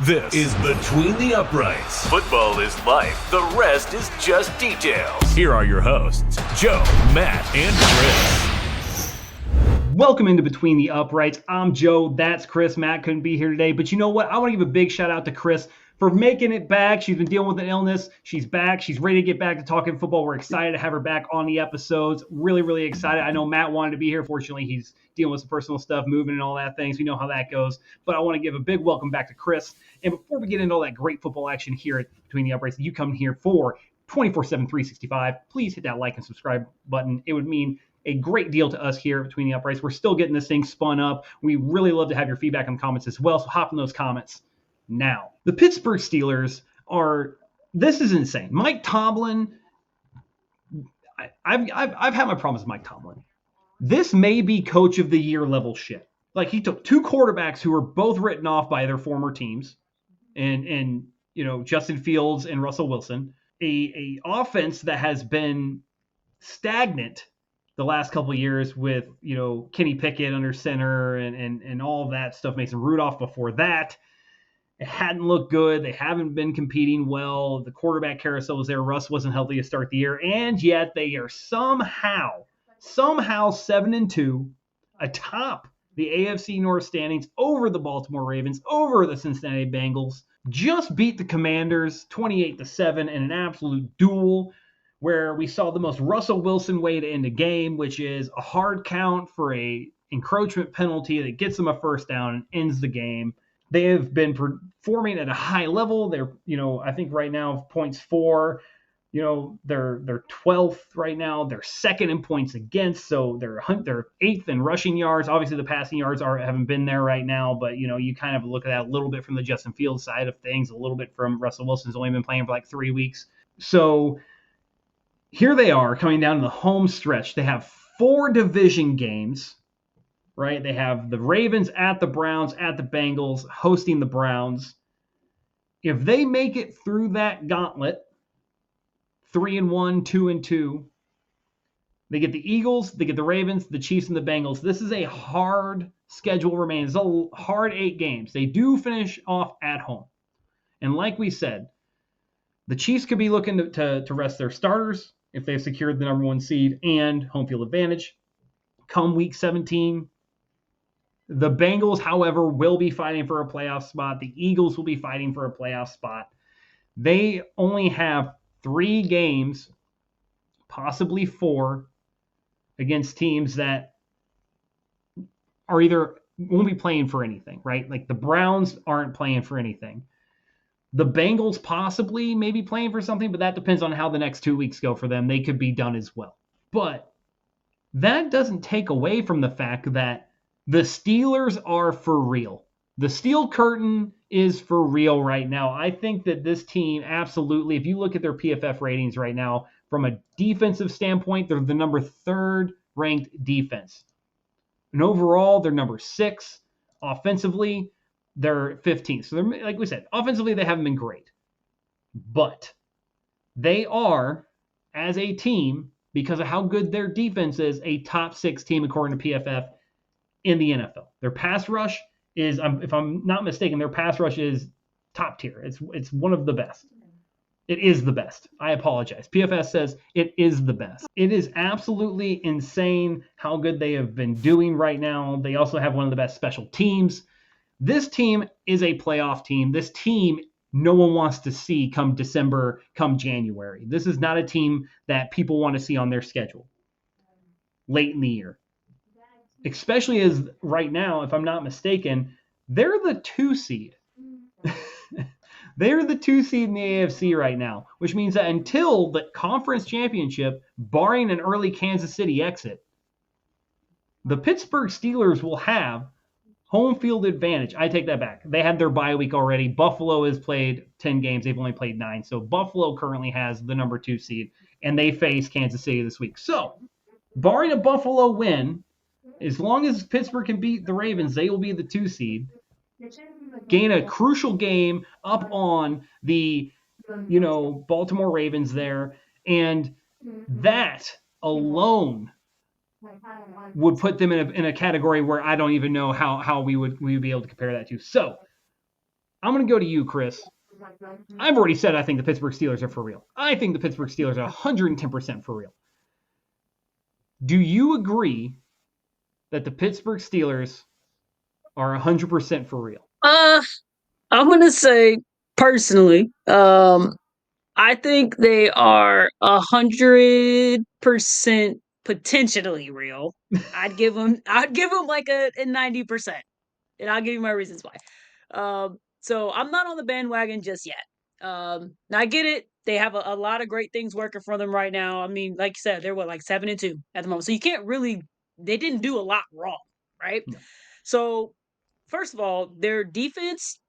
This is Between the Uprights. Football is life. The rest is just details. Here are your hosts, Joe, Matt, and Chris. Welcome into Between the Uprights. I'm Joe. That's Chris. Matt couldn't be here today. But you know what? I want to give a big shout out to Chris for making it back. She's been dealing with an illness. She's back. She's ready to get back to talking football. We're excited to have her back on the episodes. Really, really excited. I know Matt wanted to be here. Fortunately, he's dealing with some personal stuff, moving and all that things. We know how that goes. But I want to give a big welcome back to Chris. And before we get into all that great football action here at Between the Uprights, you come here for 24/7, 365. Please hit that like and subscribe button. It would mean a great deal to us here Between the Uprights. We're still getting this thing spun up. We really love to have your feedback in the comments as well. So hop in those comments now. The Pittsburgh Steelers this is insane. Mike Tomlin, I've had my problems with Mike Tomlin. This may be coach of the year level shit. Like, he took two quarterbacks who were both written off by their former teams, and Justin Fields and Russell Wilson, a offense that has been stagnant the last couple of years with, Kenny Pickett under center and all of that stuff. Mason Rudolph before that. It hadn't looked good. They haven't been competing well. The quarterback carousel was there. Russ wasn't healthy to start the year. And yet they are somehow 7-2 atop the AFC North standings, over the Baltimore Ravens, over the Cincinnati Bengals. Just beat the Commanders 28-7 in an absolute duel where we saw the most Russell Wilson way to end a game, which is a hard count for a encroachment penalty that gets them a first down and ends the game. They have been performing at a high level. They're, I think right now points for, they're 12th right now. They're second in points against, so they're 8th in rushing yards. Obviously, the passing yards haven't been there right now, but you kind of look at that a little bit from the Justin Fields side of things, a little bit from Russell Wilson's only been playing for like 3 weeks. So here they are coming down to the home stretch. They have 4 division games. Right? They have the Ravens at the Browns, at the Bengals, hosting the Browns. If they make it through that gauntlet, 3-1, 2-2, they get the Eagles, they get the Ravens, the Chiefs, and the Bengals. This is a hard schedule remaining. It's a hard 8 games. They do finish off at home. And like we said, the Chiefs could be looking to rest their starters if they've secured the number 1 seed and home field advantage come week 17. The Bengals, however, will be fighting for a playoff spot. The Eagles will be fighting for a playoff spot. They only have 3 games, possibly 4, against teams that are either won't be playing for anything, right? Like the Browns aren't playing for anything. The Bengals possibly maybe playing for something, but that depends on how the next 2 weeks go for them. They could be done as well. But that doesn't take away from the fact that the Steelers are for real. The Steel Curtain is for real right now. I think that this team, absolutely, if you look at their PFF ratings right now, from a defensive standpoint, they're the number 3rd ranked defense. And overall, they're number 6. Offensively, they're 15th. So they're, like we said, offensively, they haven't been great. But they are, as a team, because of how good their defense is, a top 6 team according to PFF in the NFL. Their pass rush is, if I'm not mistaken, their pass rush is top tier. It's one of the best. It is the best. I apologize. PFF says it is the best. It is absolutely insane how good they have been doing right now. They also have one of the best special teams. This team is a playoff team. This team no one wants to see come December, come January. This is not a team that people want to see on their schedule late in the year. Especially as right now, if I'm not mistaken, they're the 2 seed. They're the 2 seed in the AFC right now, which means that until the conference championship, barring an early Kansas City exit, the Pittsburgh Steelers will have home field advantage. I take that back. They had their bye week already. Buffalo has played 10 games. They've only played 9. So Buffalo currently has the number 2 seed, and they face Kansas City this week. So barring a Buffalo win, as long as Pittsburgh can beat the Ravens, they will be the 2 seed. Gain a crucial game up on the, Baltimore Ravens there. And that alone would put them in a category where I don't even know how we would be able to compare that to. So I'm going to go to you, Chris. I've already said I think the Pittsburgh Steelers are for real. I think the Pittsburgh Steelers are 110% for real. Do you agree that the Pittsburgh Steelers are 100% for real? I'm gonna say personally, I think they are 100% potentially real. I'd give them like a 90%, and I'll give you my reasons why. So I'm not on the bandwagon just yet. Now I get it. They have a lot of great things working for them right now. I mean, like you said, they're what, like 7-2 at the moment. So you can't really, they didn't do a lot wrong, right? No. So first of all, their defense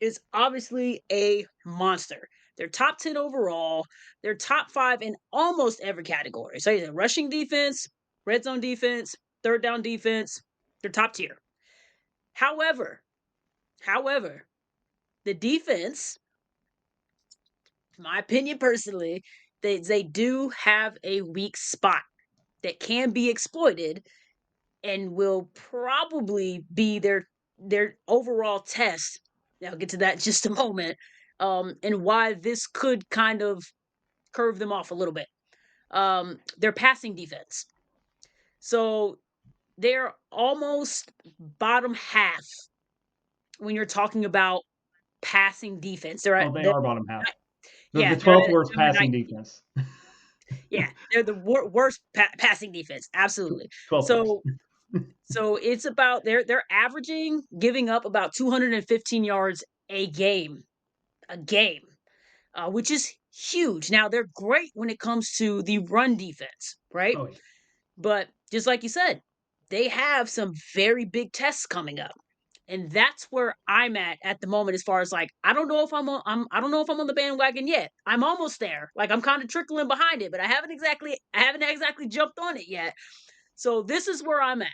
is obviously a monster. They're top 10 overall. They're top 5 in almost every category. So either rushing defense, red zone defense, third down defense, they're top tier. However, the defense, in my opinion personally, they do have a weak spot that can be exploited and will probably be their overall test. I'll get to that in just a moment. And why this could kind of curve them off a little bit. Their passing defense. So they're almost bottom half when you're talking about passing defense. They're at They are bottom half. They're yeah, the they're 12th at worst number passing 19. defense. Yeah, they're the worst passing defense. Absolutely. 12th worst. So it's about they're averaging giving up about 215 yards a game, which is huge. Now they're great when it comes to the run defense, right? Oh, yeah. But just like you said, they have some very big tests coming up. And that's where I'm at the moment as far as like I don't know if I don't know if I'm on the bandwagon yet. I'm almost there. Like I'm kind of trickling behind it, but I haven't exactly jumped on it yet. So this is where I'm at.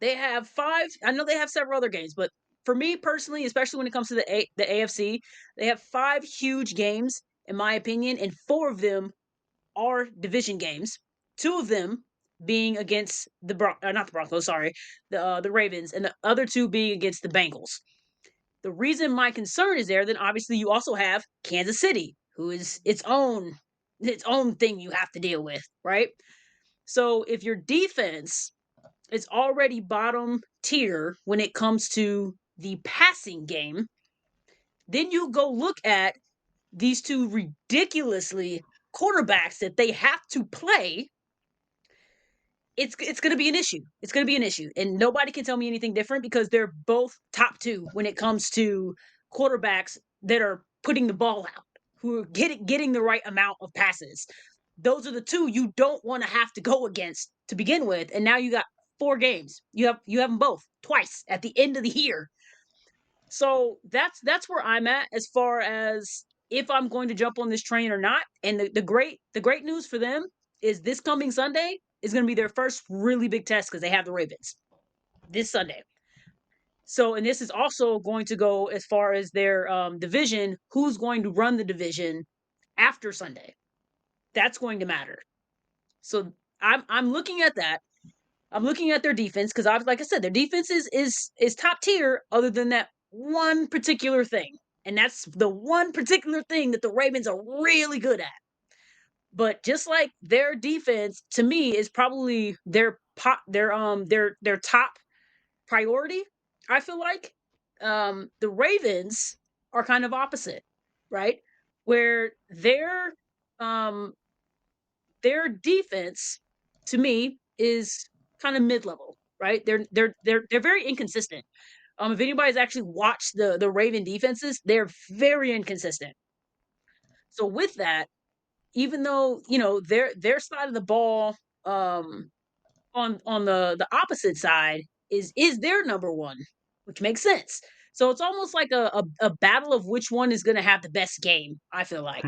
They have 5, I know they have several other games, but for me personally, especially when it comes to the AFC, they have 5 huge games in my opinion, and 4 of them are division games. 2 of them being against not the Broncos, sorry, the Ravens, and the other 2 being against the Bengals. The reason my concern is there, then obviously you also have Kansas City, who is its own thing you have to deal with, right? So if your defense is already bottom tier when it comes to the passing game, then you go look at these 2 ridiculously quarterbacks that they have to play. It's going to be an issue. It's going to be an issue, and nobody can tell me anything different because they're both top 2 when it comes to quarterbacks that are putting the ball out, who are getting the right amount of passes. Those are the 2 you don't want to have to go against to begin with, and now you got 4 games. You have them both twice at the end of the year. So that's where I'm at as far as if I'm going to jump on this train or not. And the great news for them is this coming Sunday is going to be their first really big test because they have the Ravens this Sunday. So, and this is also going to go as far as their division. Who's going to run the division after Sunday? That's going to matter. So I'm looking at that. I'm looking at their defense because like I said, their defense is top tier. Other than that one particular thing, and that's the one particular thing that the Ravens are really good at. But just like their defense, to me, is probably their top priority. I feel like the Ravens are kind of opposite, right? Where um their defense to me is kind of mid-level, right? They're very inconsistent. If anybody's actually watched the Raven defenses, they're very inconsistent. So with that, even though their side of the ball on the opposite side is their number one, which makes sense. So it's almost like a battle of which one is going to have the best game. I feel like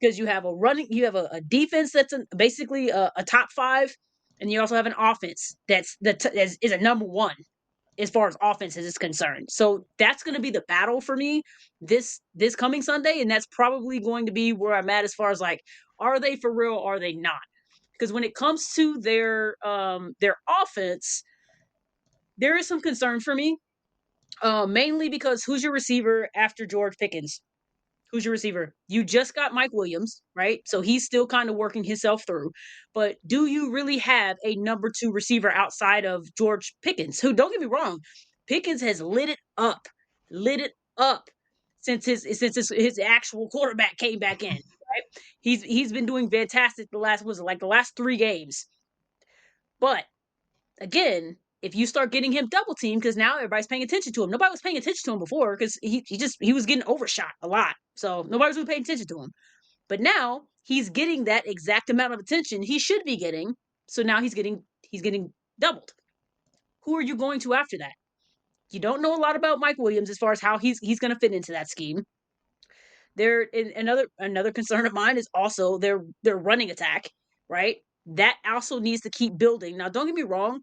because you have a defense that's basically a top 5, and you also have an offense that's is a number 1 as far as offenses is concerned. So that's going to be the battle for me this coming Sunday, and that's probably going to be where I'm at as far as like, are they for real? Or are they not? Because when it comes to their offense, there is some concern for me. Mainly because who's your receiver after George Pickens? Who's your receiver? You just got Mike Williams, right? So he's still kind of working himself through. But do you really have a number 2 receiver outside of George Pickens? Who, don't get me wrong, Pickens has lit it up since his actual quarterback came back in, right? He's been doing fantastic the last, was it like the last 3 games. But again, if you start getting him double teamed, because now everybody's paying attention to him. Nobody was paying attention to him before because he was getting overshot a lot. So nobody was really paying attention to him. But now he's getting that exact amount of attention he should be getting. So now he's getting doubled. Who are you going to after that? You don't know a lot about Mike Williams as far as how he's going to fit into that scheme. Another concern of mine is also their running attack, right? That also needs to keep building. Now, don't get me wrong,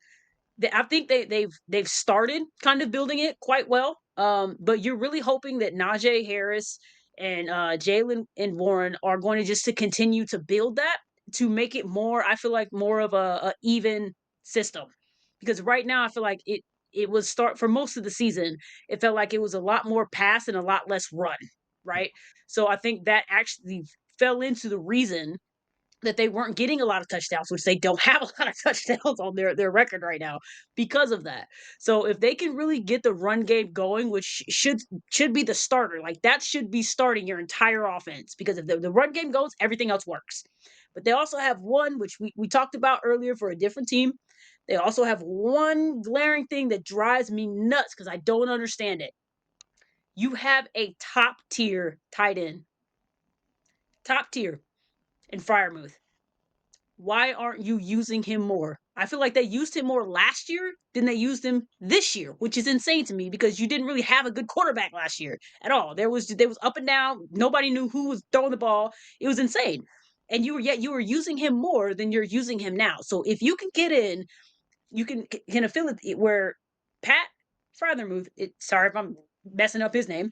I think they've started kind of building it quite well. But you're really hoping that Najee Harris and Jalen and Warren are going to just to continue to build that to make it more. I feel like more of a even system, because right now I feel like it was start for most of the season. It felt like it was a lot more pass and a lot less run, right? So I think that actually fell into the reason that they weren't getting a lot of touchdowns, which they don't have a lot of touchdowns on their record right now because of that. So if they can really get the run game going, which should be the starter, like that should be starting your entire offense, because if the run game goes, everything else works. But they also have one, which we talked about earlier for a different team. They also have one glaring thing that drives me nuts because I don't understand it. You have a top tier tight end, top tier in Fryermuth. Why aren't you using him more? I feel like they used him more last year than they used him this year, which is insane to me because you didn't really have a good quarterback last year at all. There was up and down. Nobody knew who was throwing the ball. It was insane. And you were using him more than you're using him now. So if you can get in, you can affiliate it where Pat Fryermuth, sorry if I'm messing up his name.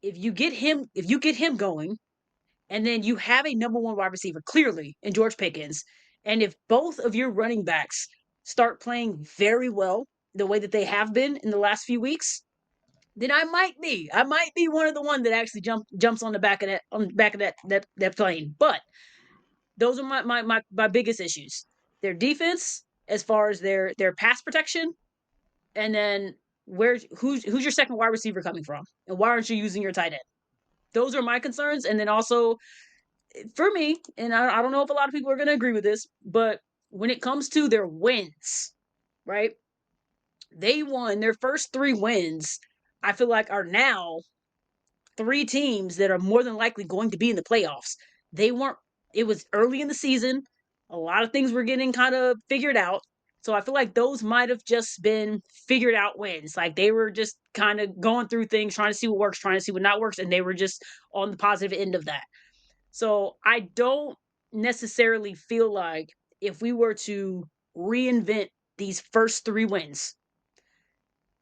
If you get him going, and then you have a number 1 wide receiver clearly in George Pickens. And if both of your running backs start playing very well the way that they have been in the last few weeks, then I might be one of the one that actually jumps on the back of that plane. But those are my biggest issues. Their defense, as far as their pass protection, and then who's your second wide receiver coming from? And why aren't you using your tight end? Those are my concerns. And then also, for me, and I don't know if a lot of people are going to agree with this, but when it comes to their wins, right? They won their first 3 wins, I feel like are now 3 teams that are more than likely going to be in the playoffs. They weren't, it was early in the season. A lot of things were getting kind of figured out. So I feel like those might have just been figured out wins. Like they were just kind of going through things, trying to see what works, trying to see what not works, and they were just on the positive end of that. So I don't necessarily feel like if we were to reinvent these first 3 wins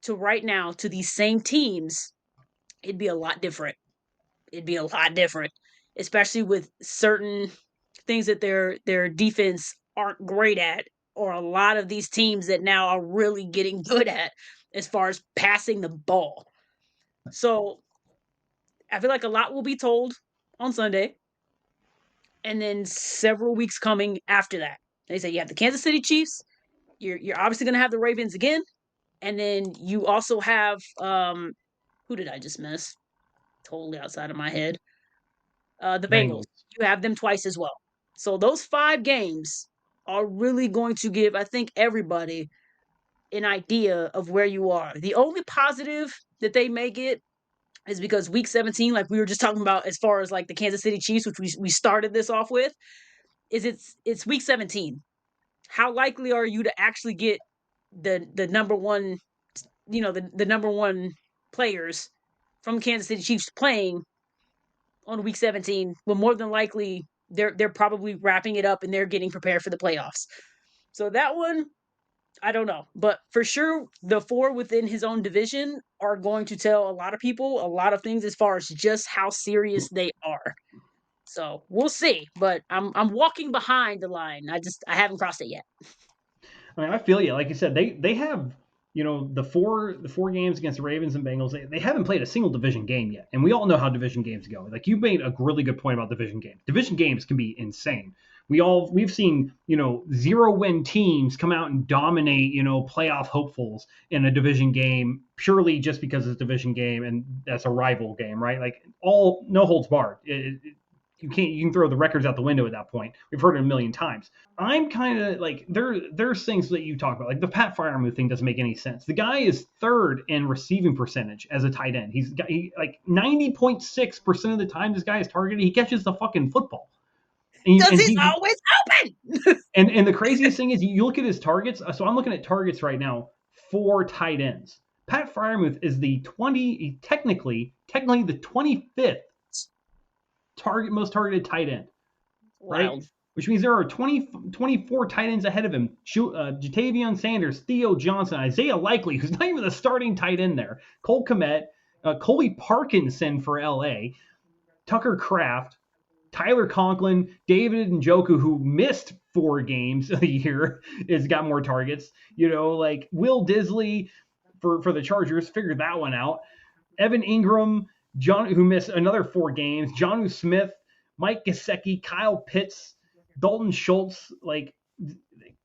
to right now to these same teams, it'd be a lot different. It'd be a lot different, especially with certain things that their defense aren't great at, or a lot of these teams that now are really getting good at as far as passing the ball. So I feel like a lot will be told on Sunday, and then several weeks coming after that. They say you have the Kansas City Chiefs. You're obviously going to have the Ravens again, and then you also have who did I just miss? Totally outside of my head. The Bengals. Bengals. You have them twice as well. So those 5 games are really going to give, I think, everybody an idea of where you are. The only positive that they may get is because week 17, like we were just talking about as far as like the Kansas City Chiefs, which we started this off with, is it's week 17. How likely are you to actually get the number 1, the number 1 players from Kansas City Chiefs playing on week 17? Well, more than likely they're probably wrapping it up and they're getting prepared for the playoffs. So that one, I don't know. But for sure, the 4 within his own division are going to tell a lot of people a lot of things as far as just how serious they are. So we'll see. But I'm walking behind the line. I haven't crossed it yet. I mean, I feel you. Like you said, they have the four games against the Ravens and Bengals, they haven't played a single division game yet. And we all know how division games go. Like, you made a really good point about division games. Division games can be insane. We've seen, 0-win teams come out and dominate, playoff hopefuls in a division game purely just because it's a division game and that's a rival game, right? Like, no holds barred. You can throw the records out the window at that point. We've heard it a million times. I'm kind of like, there's things that you talk about, like the Pat Freiermuth thing doesn't make any sense. The guy is third in receiving percentage as a tight end. He's like 90.6% of the time this guy is targeted, he catches the fucking football. Because he's always open. and the craziest thing is, you look at his targets. So I'm looking at targets right now for tight ends. Pat Freiermuth is technically the 25th most targeted tight end, right? Wild. Which means there are 24 tight ends ahead of him. Jatavion Sanders, Theo Johnson, Isaiah Likely, who's not even the starting tight end there, Cole Kmet, Colby Parkinson for LA, Tucker Kraft, Tyler Conklin, David Njoku, who missed 4 games a year, has got more targets. Like Will Disley for the Chargers, figured that one out. Evan Ingram, John, who missed another 4 games, Jonnu Smith, Mike Gesicki, Kyle Pitts, Dalton Schultz. Like,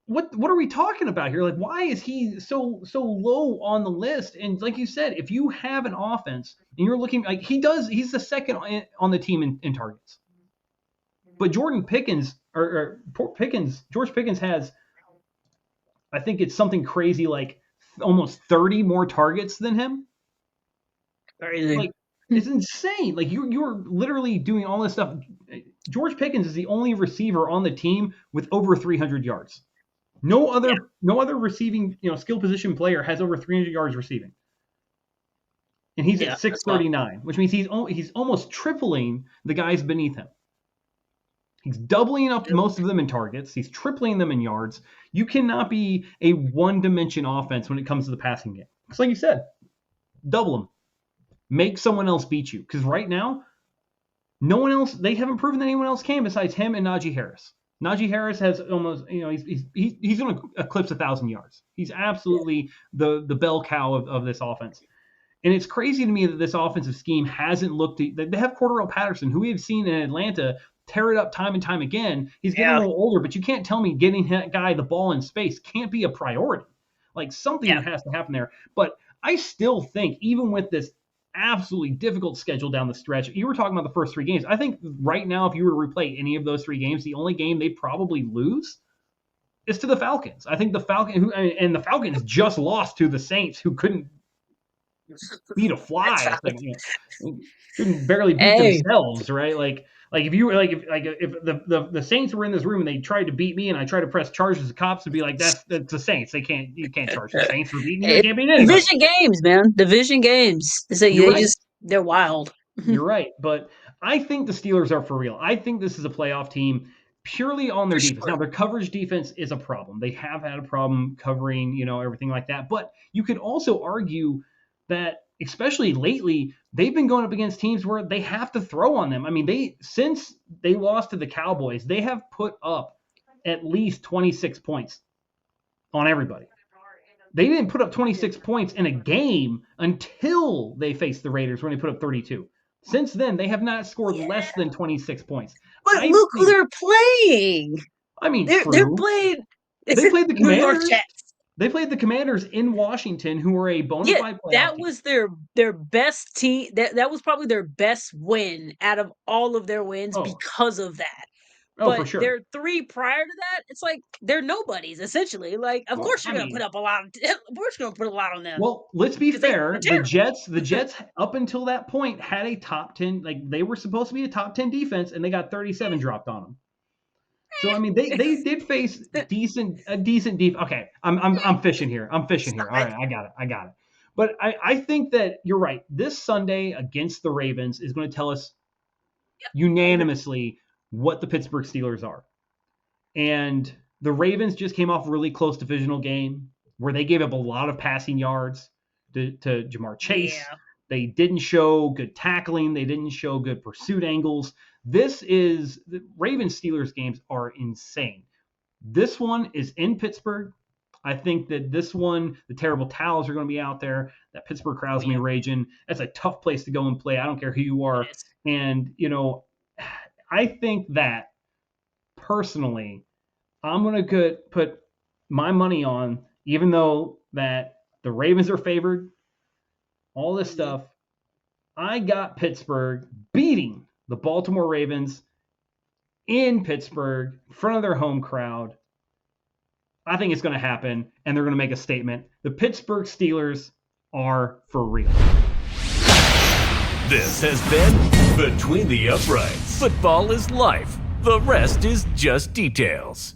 what are we talking about here? Like, why is he so low on the list? And like you said, if you have an offense and you're looking like he's the second on the team in targets. But George Pickens has, I think it's something crazy like almost 30 more targets than him. Crazy. Like, it's insane. Like, you're literally doing all this stuff. George Pickens is the only receiver on the team with over 300 yards. No other receiving, skill position player has over 300 yards receiving. And he's at 639, which means he's almost tripling the guys beneath him. He's doubling up most of them in targets. He's tripling them in yards. You cannot be a one-dimension offense when it comes to the passing game. It's like you said, double them. Make someone else beat you. Because right now, no one else, they haven't proven that anyone else can besides him and Najee Harris. Najee Harris has almost, he's going to eclipse 1,000 yards. He's absolutely the bell cow of this offense. And it's crazy to me that this offensive scheme hasn't looked – they have Cordarrelle Patterson, who we have seen in Atlanta – tear it up time and time again. He's getting a little older, but you can't tell me getting that guy the ball in space can't be a priority. Like, something has to happen there. But I still think, even with this absolutely difficult schedule down the stretch, you were talking about the first 3 games. I think right now, if you were to replay any of those 3 games, the only game they probably lose is to the Falcons. I think the Falcons just lost to the Saints, who couldn't beat a fly. Couldn't barely beat themselves, right? Like if you were if the Saints were in this room and they tried to beat me and I tried to press charges, the cops would be like, that's the Saints. You can't charge the Saints for beating you. They can't beat anybody. Division games, man. Division games. They're wild. You're right, but I think the Steelers are for real. I think this is a playoff team purely on their defense. Now, their coverage defense is a problem. They have had a problem covering, everything like that. But you could also argue that, especially lately, they've been going up against teams where they have to throw on them. I mean, since they lost to the Cowboys, they have put up at least 26 points on everybody. They didn't put up 26 points in a game until they faced the Raiders when they put up 32. Since then, they have not scored less than 26 points. But look who they're playing. I mean, they're playing. They played the New York Commanders. Jets. They played the Commanders in Washington, who were a bona fide playoff that team. was their best team. That was probably their best win out of all of their wins because of that. But for sure. their 3 prior to that, it's like they're nobodies essentially. Like, of course you're going to put up a lot. Of course you're going to put a lot on them. Well, let's be fair. The Jets up until that point had a top 10. Like, they were supposed to be a top 10 defense, and they got 37 dropped on them. So I mean, they did face a decent defense. Okay, I'm fishing here. All right, I got it. But I think that you're right. This Sunday against the Ravens is going to tell us unanimously what the Pittsburgh Steelers are. And the Ravens just came off a really close divisional game where they gave up a lot of passing yards to Jamar Chase. Yeah. They didn't show good tackling. They didn't show good pursuit angles. The Ravens-Steelers games are insane. This one is in Pittsburgh. I think that this one, the terrible towels are going to be out there. That Pittsburgh crowd's going to be raging. That's a tough place to go and play. I don't care who you are. And, I think that personally, I'm going to put my money on, even though that the Ravens are favored, all this stuff, I got Pittsburgh beating the Baltimore Ravens in Pittsburgh in front of their home crowd. I think it's going to happen, and they're going to make a statement. The Pittsburgh Steelers are for real. This has been Between the Uprights. Football is life. The rest is just details.